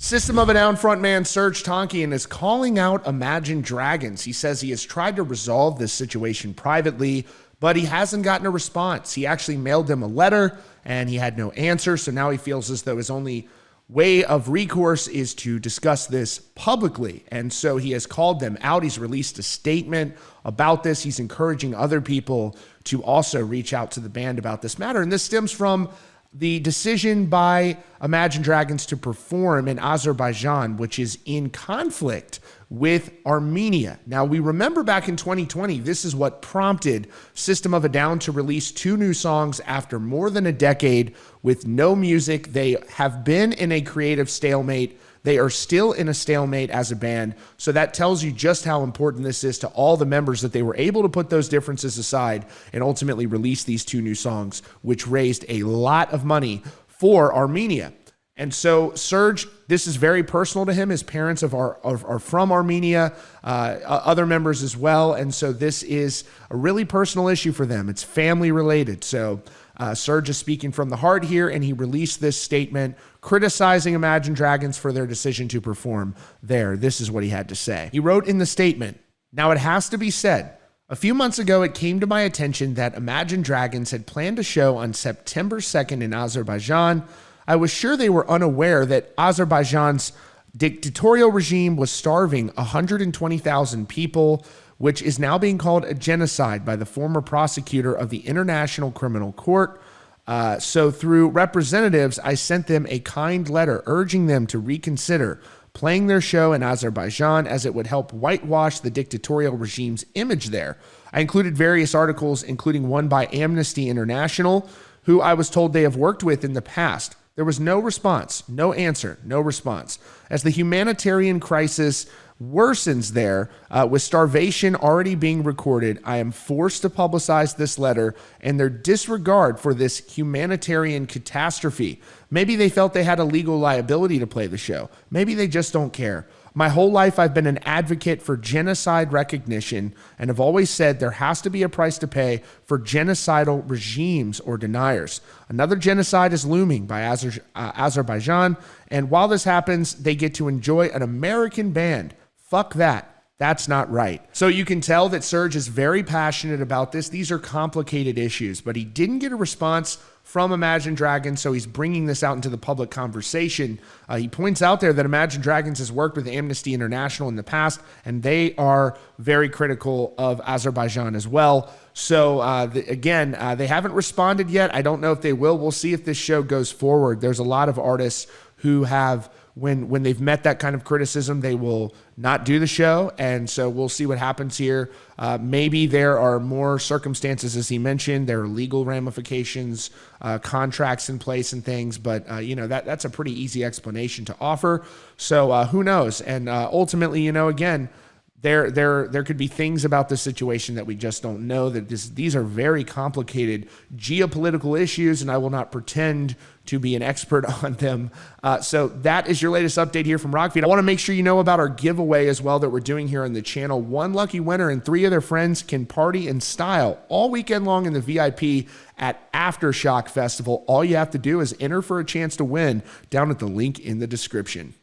System of a Down frontman Serj Tankian is calling out Imagine Dragons. He says he has tried to resolve this situation privately, but he hasn't gotten a response. He actually mailed them a letter and he had no answer. So now he feels as though his only way of recourse is to discuss this publicly. And so he has called them out. He's released a statement about this. He's encouraging other people to also reach out to the band about this matter. And this stems from the decision by Imagine Dragons to perform in Azerbaijan, which is in conflict with Armenia. Now, we remember back in 2020, this is what prompted System of a Down to release 2 new songs after more than a decade with no music. They have been in a creative stalemate. They are still in a stalemate as a band. So that tells you just how important this is to all the members that they were able to put those differences aside and ultimately release these 2 new songs, which raised a lot of money for Armenia. And so Serj, this is very personal to him. His parents are from Armenia, other members as well. And so this is a really personal issue for them. It's family related. So Serj is speaking from the heart here, and he released this statement criticizing Imagine Dragons for their decision to perform there. This is what he had to say. He wrote in the statement, "Now it has to be said, a few months ago it came to my attention that Imagine Dragons had planned a show on September 2nd in Azerbaijan. I was sure they were unaware that Azerbaijan's dictatorial regime was starving 120,000 people, which is now being called a genocide by the former prosecutor of the International Criminal Court. So through representatives, I sent them a kind letter urging them to reconsider playing their show in Azerbaijan as it would help whitewash the dictatorial regime's image there. I included various articles, including one by Amnesty International, who I was told they have worked with in the past. There was no response, no answer, no response. As the humanitarian crisis worsens there, with starvation already being recorded, I am forced to publicize this letter and their disregard for this humanitarian catastrophe. Maybe they felt they had a legal liability to play the show. Maybe they just don't care. My whole life, I've been an advocate for genocide recognition and have always said there has to be a price to pay for genocidal regimes or deniers. Another genocide is looming by Azerbaijan, and while this happens, they get to enjoy an American band. Fuck that. That's not right." So you can tell that Serj is very passionate about this. These are complicated issues, but he didn't get a response from Imagine Dragons, so he's bringing this out into the public conversation. He points out there that Imagine Dragons has worked with Amnesty International in the past, and they are very critical of Azerbaijan as well. So again, they haven't responded yet. I don't know if they will. We'll see if this show goes forward. There's a lot of artists who have, when they've met that kind of criticism, they will not do the show. And so we'll see what happens here. Maybe there are more circumstances, as he mentioned. There are legal ramifications, contracts in place and things. But, that's a pretty easy explanation to offer. So who knows? And ultimately, again, there could be things about this situation that we just don't know. That these are very complicated geopolitical issues, and I will not pretend to be an expert on them. So that is your latest update here from Rockfeed. I want to make sure you know about our giveaway as well that we're doing here on the channel. 1 lucky winner and 3 of their friends can party in style all weekend long in the VIP at Aftershock Festival. All you have to do is enter for a chance to win down at the link in the description.